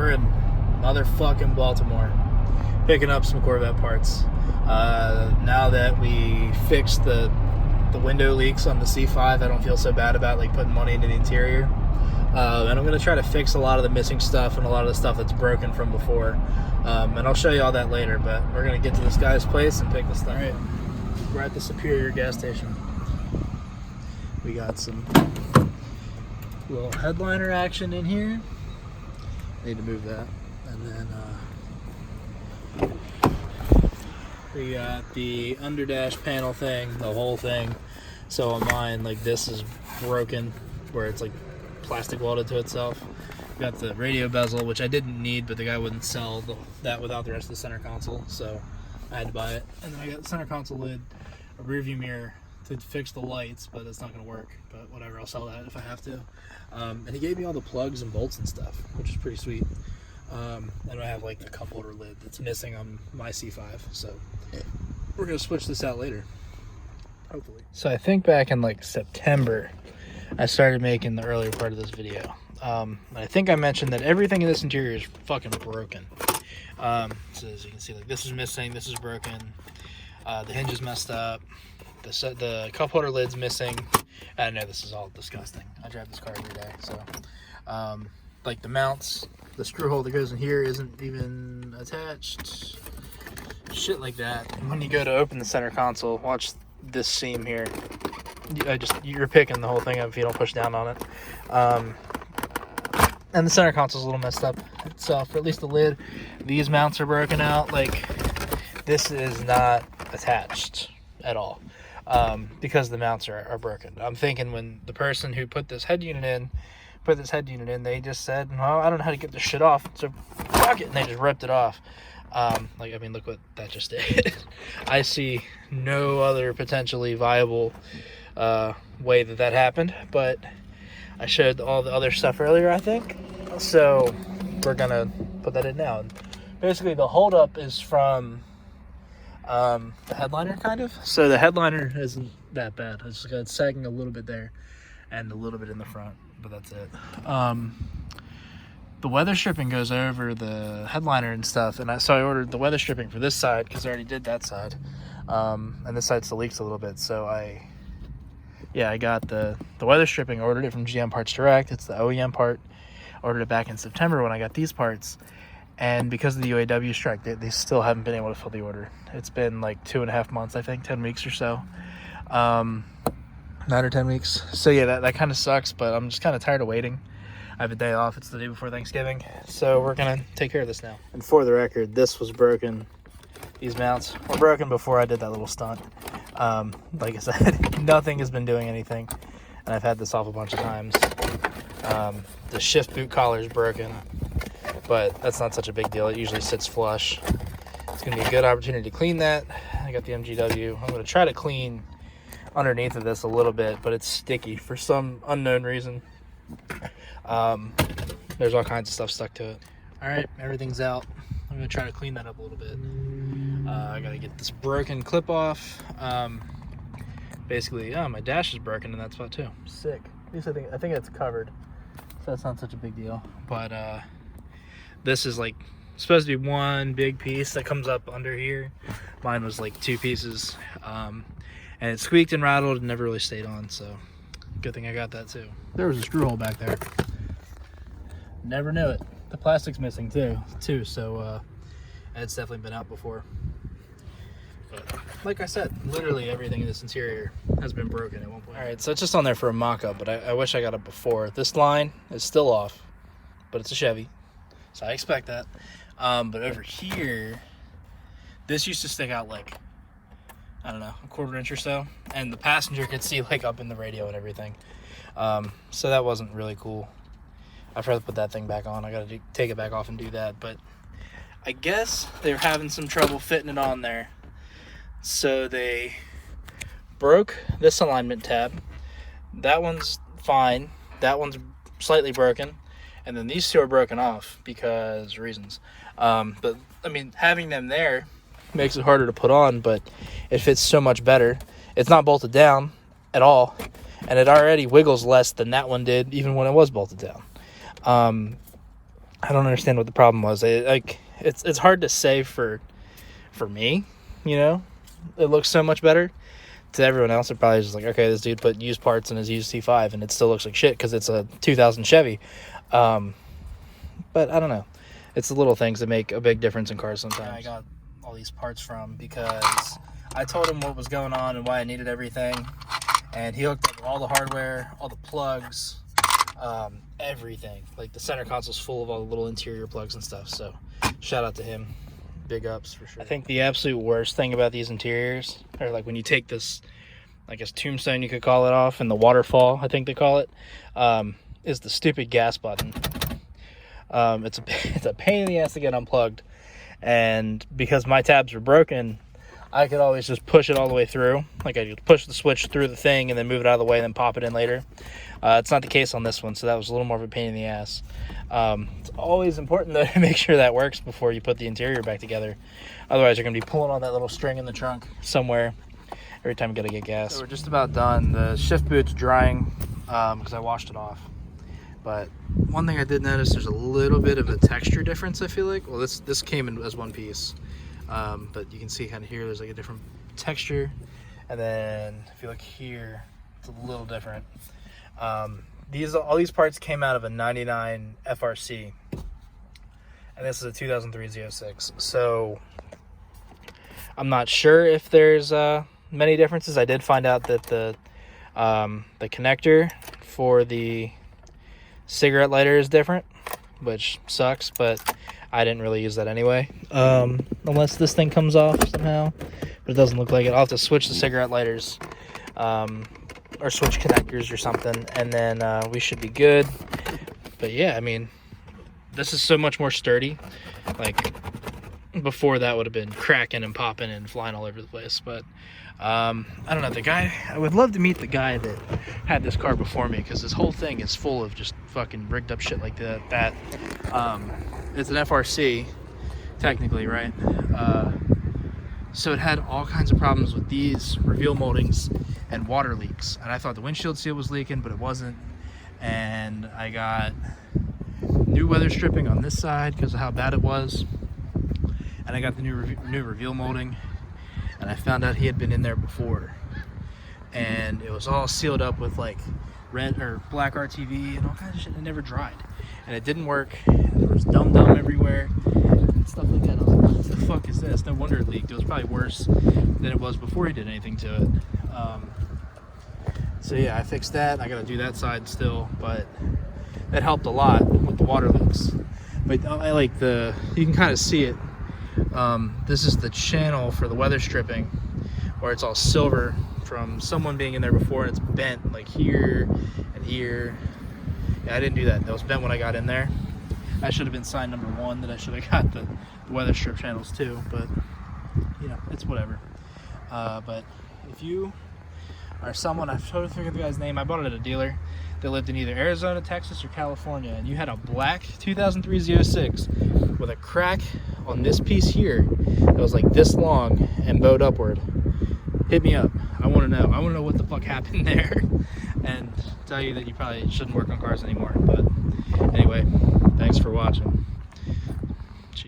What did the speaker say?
we're in motherfucking Baltimore, picking up some Corvette parts. Now that we fixed the window leaks on the C5, I don't feel so bad about like putting money into the interior. And I'm going to try to fix a lot of the missing stuff and a lot of the stuff that's broken from before. And I'll show you all that later, but we're going to get to this guy's place and pick this stuff up. We're at the Superior gas station. We got some little headliner action in here. Need to move that. And then we got the underdash panel thing, the whole thing. So on mine, like this is broken where it's like plastic welded to itself. Got the radio bezel, which I didn't need, but the guy wouldn't sell that without the rest of the center console, so I had to buy it. And then I got the center console lid, a rear view mirror to fix the lights, but it's not going to work. But whatever, I'll sell that if I have to. And he gave me all the plugs and bolts and stuff, which is pretty sweet. And I have like the cup holder lid that's missing on my C5, so we're going to switch this out later, hopefully. So I think back in like September, I started making the earlier part of this video. I think I mentioned that everything in this interior is fucking broken. So as you can see, like this is missing, this is broken, the hinge is messed up, the cup holder lid's missing. I know this is all disgusting. I drive this car every day, so like the mounts, the screw hole that goes in here isn't even attached. Shit like that. And when you go to open the center console, watch this seam here. You're picking the whole thing up if you don't push down on it. And the center console's a little messed up itself, or at least the lid. These mounts are broken out. Like, this is not attached at all, because the mounts are broken. I'm thinking when the person who put this head unit in, they just said, well, I don't know how to get this shit off, so fuck it, and they just ripped it off. Like, I mean, look what that just did. I see no other potentially viable way that happened, but I showed all the other stuff earlier, I think, so we're gonna put that in now. And basically the holdup is from the headliner, kind of. So the headliner isn't that bad. It's just got sagging a little bit there and a little bit in the front, but that's it. The weather stripping goes over the headliner and stuff, and so I ordered the weather stripping for this side because I already did that side, and this side still leaks a little bit, so I got the weather stripping, ordered it from GM Parts Direct. It's the OEM part. Ordered it back in September when I got these parts, and because of the UAW strike, they still haven't been able to fill the order. It's been like 2.5 months, I think, 10 weeks or so, 9 or 10 weeks. So yeah, that kind of sucks, but I'm just kind of tired of waiting. I have a day off. It's the day before Thanksgiving, so we're gonna take care of this now. And for the record, this was broken. These mounts were broken before I did that little stunt. Like I said, nothing has been doing anything, and I've had this off a bunch of times. The shift boot collar is broken, but that's not such a big deal. It usually sits flush. It's going to be a good opportunity to clean that. I got the MGW. I'm going to try to clean underneath of this a little bit, but it's sticky for some unknown reason. There's all kinds of stuff stuck to it. All right, everything's out. I'm going to try to clean that up a little bit. I got to get this broken clip off. Basically, my dash is broken in that spot too. Sick. At least I think it's covered, so that's not such a big deal. But this is like supposed to be one big piece that comes up under here. Mine was like 2 pieces, and it squeaked and rattled and never really stayed on, so good thing I got that too. There was a screw hole back there. Never knew it. The plastic's missing too, so it's definitely been out before. But like I said, literally everything in this interior has been broken at one point. All right, so it's just on there for a mock-up, but I wish I got it before. This line is still off, but it's a Chevy, so I expect that. But over here, this used to stick out like, I don't know, 1/4 inch or so, and the passenger could see like up in the radio and everything. So that wasn't really cool. I'd rather put that thing back on. I gotta take it back off and do that, but I guess they're having some trouble fitting it on there. So they broke this alignment tab. That one's fine. That one's slightly broken. And then these two are broken off because reasons. But I mean, having them there makes it harder to put on, but it fits so much better. It's not bolted down at all, and it already wiggles less than that one did, even when it was bolted down. I don't understand what the problem was. It's hard to say for me, you know. It looks so much better. To everyone else, it probably is just like, okay, this dude put used parts in his used T5 and it still looks like shit because it's a 2000 Chevy. But I don't know. It's the little things that make a big difference in cars sometimes. I got all these parts from because I told him what was going on and why I needed everything. And he hooked up all the hardware, all the plugs, everything. Like the center console's full of all the little interior plugs and stuff. So shout out to him. Big ups for sure. I think the absolute worst thing about these interiors, or like when you take this, I guess tombstone you could call it off, and the waterfall, I think they call it, is the stupid gas button. It's a pain in the ass to get unplugged, and because my tabs were broken, I could always just push it all the way through. Like I could push the switch through the thing and then move it out of the way and then pop it in later. It's not the case on this one, so that was a little more of a pain in the ass. It's always important though to make sure that works before you put the interior back together. Otherwise you're going to be pulling on that little string in the trunk somewhere every time you got to get gas. So we're just about done. The shift boot's drying because I washed it off. But one thing I did notice, there's a little bit of a texture difference, I feel like. Well, this came in as one piece. But you can see kind of here, there's like a different texture. And then if you look here, it's a little different. All these parts came out of a 99 FRC. And this is a 2003 Z06. So I'm not sure if there's many differences. I did find out that the connector for the cigarette lighter is different, which sucks, but I didn't really use that anyway, unless this thing comes off somehow, but it doesn't look like it. I'll have to switch the cigarette lighters, or switch connectors or something, and then we should be good. But yeah, I mean, this is so much more sturdy. Like before, that would have been cracking and popping and flying all over the place. But I don't know, the guy, I would love to meet the guy that had this car before me, because this whole thing is full of just fucking rigged up shit like that. It's an FRC technically, right? So it had all kinds of problems with these reveal moldings and water leaks, and I thought the windshield seal was leaking, but it wasn't. And I got new weather stripping on this side because of how bad it was, and I got the new reveal molding, and I found out he had been in there before, and it was all sealed up with like red or black RTV and all kinds of shit. It never dried, and it didn't work. There was dum everywhere and stuff like that. I was like, what the fuck is this? No wonder it leaked. It was probably worse than it was before he did anything to it. So yeah, I fixed that. I gotta do that side still, but that helped a lot with the water leaks. But I like you can kind of see it. This is the channel for the weather stripping, where it's all silver from someone being in there before, and it's bent like here and here. Yeah, I didn't do that. That was bent when I got in there. That should have been sign number 1, that I should have got the weather strip channels too, but you know, it's whatever. But if you are someone, I've totally forget the guy's name, I bought it at a dealer that lived in either Arizona, Texas, or California, and you had a black 2003 Z06 with a crack on this piece here that was like this long and bowed upward, hit me up. I want to know. I want to know what the fuck happened there, and tell you that you probably shouldn't work on cars anymore. But anyway, thanks for watching.